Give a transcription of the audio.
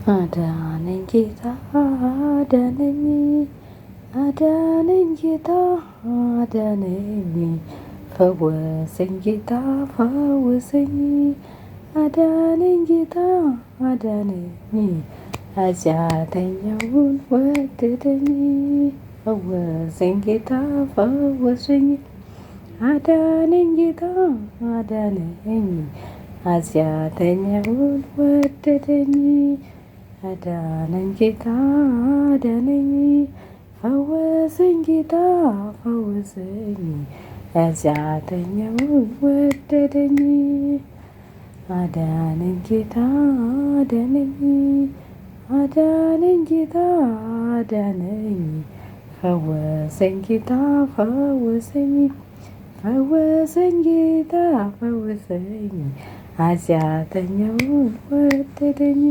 አዳነኝ ጌታ አዳነኝ አዳነኝ ጌታ አዳነኝ ፈወሰኝ ጌታ ፈወሰኝ አዳነኝ ጌታ አዳነኝ ኃጢአተኛውን ወደደኝ ፈወሰኝ ጌታ ፈወሰኝ አዳነኝ ጌታ አዳነኝ ኃጢአተኛውን ወደደኝ አዳነኝ ጌታ አዳነኝ ፈወሰኝ ጌታ ፈወሰኝ ኃጢአተኛውን ወደደኝ አዳነኝ ጌታ አዳነኝ አዳነኝ ጌታ አዳነኝ ፈወሰኝ ጌታ ፈወሰኝ ፈወሰኝ ጌታ ፈወሰኝ ኃጢአተኛውን ወደደኝ